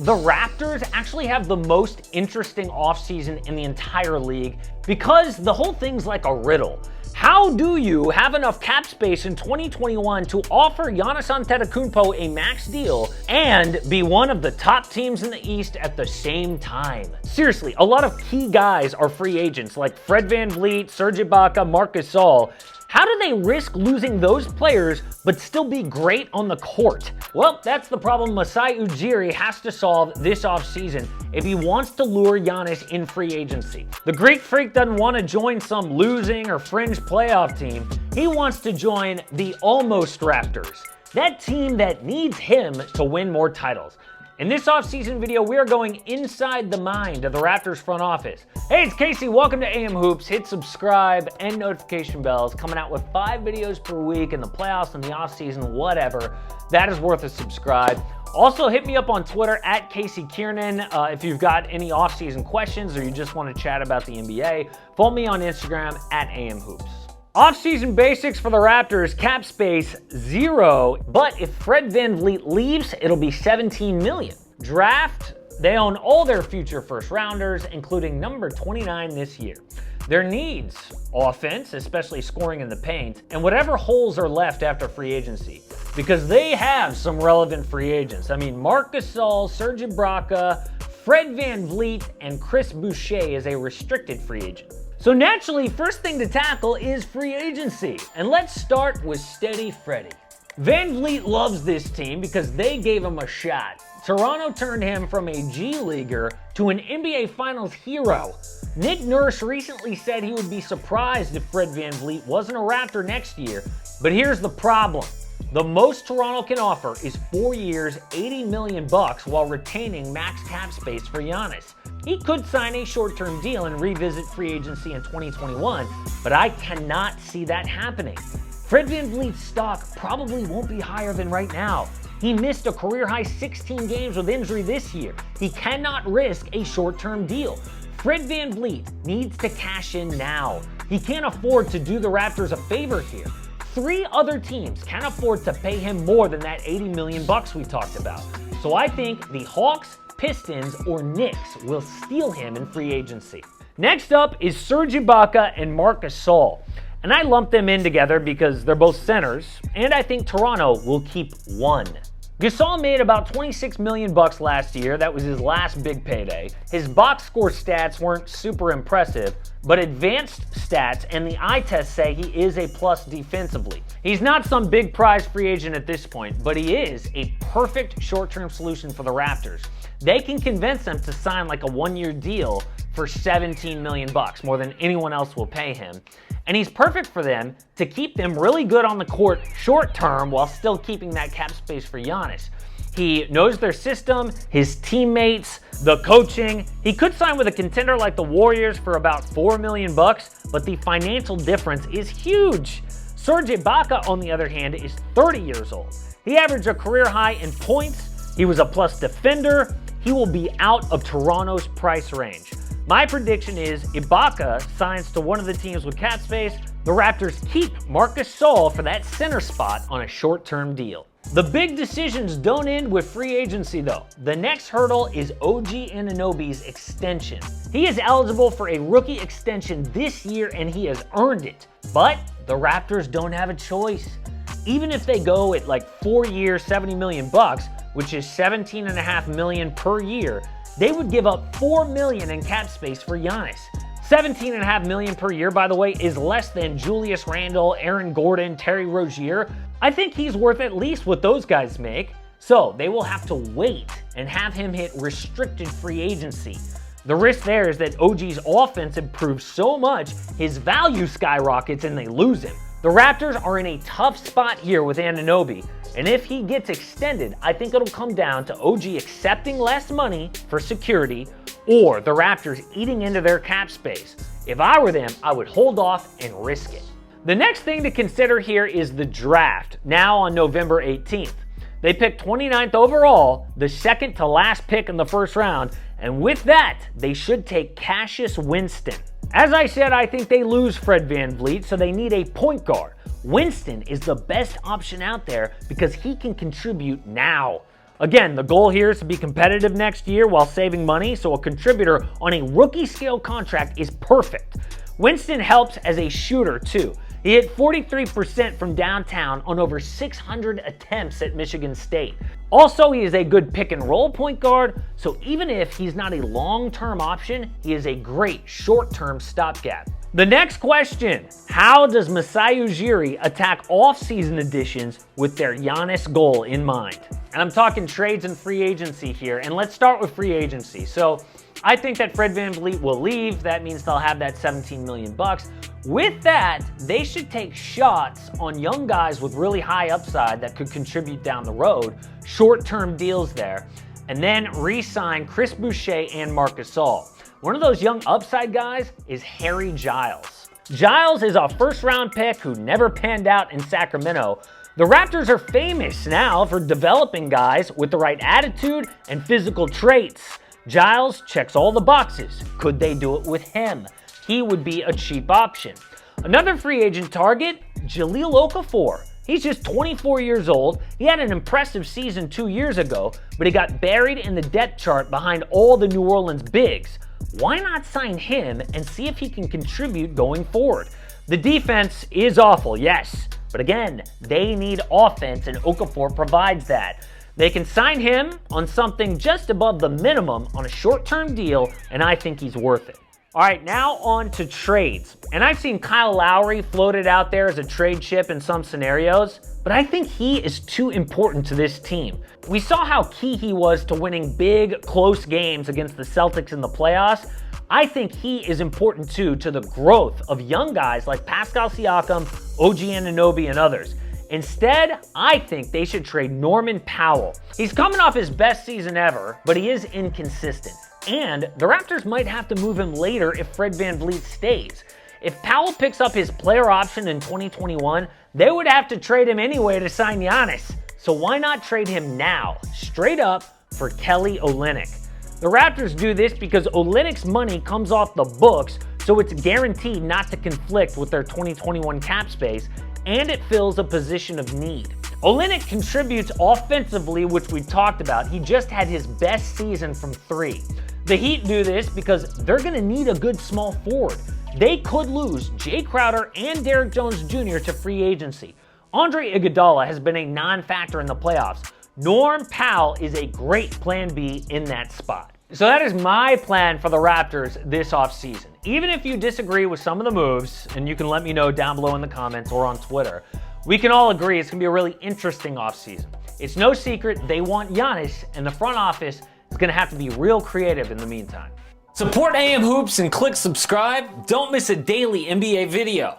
The Raptors actually have the most interesting offseason in the entire league because the whole thing's like a riddle. How do you have enough cap space in 2021 to offer Giannis Antetokounmpo a max deal and be one of the top teams in the East at the same time? Seriously, a lot of key guys are free agents like Fred VanVleet, Serge Ibaka, Marc Gasol. How do they risk losing those players but still be great on the court? Well, that's the problem Masai Ujiri has to solve this offseason if he wants to lure Giannis in free agency. The Greek Freak doesn't want to join some losing or fringe playoff team. He wants to join the almost Raptors, that team that needs him to win more titles. In this offseason video, we are going inside the mind of the Raptors front office. Hey, it's Casey. Welcome to AM Hoops. Hit subscribe and notification bells. Coming out with 5 videos per week in the playoffs and the offseason, whatever. That is worth a subscribe. Also, hit me up on Twitter at Casey Kiernan if you've got any offseason questions or you just want to chat about the NBA. Follow me on Instagram at AM Hoops. Offseason basics for the Raptors, cap space 0, but if Fred VanVleet leaves, it'll be $17 million. Draft, they own all their future first rounders, including number 29 this year. Their needs, offense, especially scoring in the paint, and whatever holes are left after free agency, because they have some relevant free agents. I mean, Marc Gasol, Serge Ibaka, Fred VanVleet, and Chris Boucher is a restricted free agent. So naturally, first thing to tackle is free agency. And let's start with Steady Freddy. VanVleet loves this team because they gave him a shot. Toronto turned him from a G Leaguer to an NBA Finals hero. Nick Nurse recently said he would be surprised if Fred VanVleet wasn't a Raptor next year. But here's the problem. The most Toronto can offer is 4 years, $80 million while retaining max cap space for Giannis. He could sign a short-term deal and revisit free agency in 2021, but I cannot see that happening. Fred VanVleet's stock probably won't be higher than right now. He missed a career-high 16 games with injury this year. He cannot risk a short-term deal. Fred VanVleet needs to cash in now. He can't afford to do the Raptors a favor here. 3 other teams can afford to pay him more than that $80 million we talked about. So I think the Hawks, Pistons, or Knicks will steal him in free agency. Next up is Serge Ibaka and Marc Gasol. And I lumped them in together because they're both centers, and I think Toronto will keep one. Gasol made about $26 million last year. That was his last big payday. His box score stats weren't super impressive, but advanced stats and the eye test say he is a plus defensively. He's not some big prize free agent at this point, but he is a perfect short-term solution for the Raptors. They can convince them to sign like a 1-year deal for $17 million, more than anyone else will pay him. And he's perfect for them to keep them really good on the court short term while still keeping that cap space for Giannis. He knows their system, his teammates, the coaching. He could sign with a contender like the Warriors for about $4 million, but the financial difference is huge. Serge Ibaka, on the other hand, is 30 years old. He averaged a career high in points. He was a plus defender. He will be out of Toronto's price range. My prediction is Ibaka signs to one of the teams with cap space. The Raptors keep Marc Gasol for that center spot on a short-term deal. The big decisions don't end with free agency though. The next hurdle is OG Anunoby's extension. He is eligible for a rookie extension this year and he has earned it. But the Raptors don't have a choice. Even if they go at like 4 years, $70 million, which is $17.5 million per year, they would give up $4 million in cap space for Giannis. $17.5 million per year, by the way, is less than Julius Randle, Aaron Gordon, Terry Rozier. I think he's worth at least what those guys make. So they will have to wait and have him hit restricted free agency. The risk there is that OG's offense improves so much, his value skyrockets and they lose him. The Raptors are in a tough spot here with Anunobe, and if he gets extended, I think it'll come down to OG accepting less money for security or the Raptors eating into their cap space. If I were them, I would hold off and risk it. The next thing to consider here is the draft, now on November 18th. They picked 29th overall, the second to last pick in the first round, and with that, they should take Cassius Winston. As I said, I think they lose Fred VanVleet, so they need a point guard. Winston is the best option out there because he can contribute now. Again, the goal here is to be competitive next year while saving money, so a contributor on a rookie scale contract is perfect. Winston helps as a shooter too. He hit 43% from downtown on over 600 attempts at Michigan State. Also, he is a good pick and roll point guard, so even if he's not a long-term option, he is a great short-term stopgap. The next question, how does Masai Ujiri attack off-season additions with their Giannis goal in mind? And I'm talking trades and free agency here, and let's start with free agency. So I think that Fred VanVleet will leave. That means they'll have that $17 million. With that, they should take shots on young guys with really high upside that could contribute down the road, short-term deals there, and then re-sign Chris Boucher and Marc Gasol. One of those young upside guys is Harry Giles. Giles is a first-round pick who never panned out in Sacramento. The Raptors are famous now for developing guys with the right attitude and physical traits. Giles checks all the boxes. Could they do it with him? He would be a cheap option. Another free agent target, Jahlil Okafor. He's just 24 years old. He had an impressive season 2 years ago, but he got buried in the depth chart behind all the New Orleans bigs. Why not sign him and see if he can contribute going forward? The defense is awful, yes, but again, they need offense and Okafor provides that. They can sign him on something just above the minimum on a short-term deal, and I think he's worth it. All right, now on to trades. And I've seen Kyle Lowry floated out there as a trade chip in some scenarios, but I think he is too important to this team. We saw how key he was to winning big, close games against the Celtics in the playoffs. I think he is important too to the growth of young guys like Pascal Siakam, OG Anunobe, and others. Instead, I think they should trade Norman Powell. He's coming off his best season ever, but he is inconsistent. And the Raptors might have to move him later if Fred VanVleet stays. If Powell picks up his player option in 2021, they would have to trade him anyway to sign Giannis. So why not trade him now, straight up, for Kelly Olynyk? The Raptors do this because Olynyk's money comes off the books, so it's guaranteed not to conflict with their 2021 cap space, and it fills a position of need. Olynyk contributes offensively, which we talked about. He just had his best season from three. The Heat do this because they're going to need a good small forward. They could lose Jay Crowder and Derrick Jones Jr. to free agency. Andre Iguodala has been a non-factor in the playoffs. Norm Powell is a great plan B in that spot. So that is my plan for the Raptors this offseason. Even if you disagree with some of the moves, and you can let me know down below in the comments or on Twitter, we can all agree it's going to be a really interesting offseason. It's no secret they want Giannis, and the front office is going to have to be real creative in the meantime. Support AM Hoops and click subscribe. Don't miss a daily NBA video.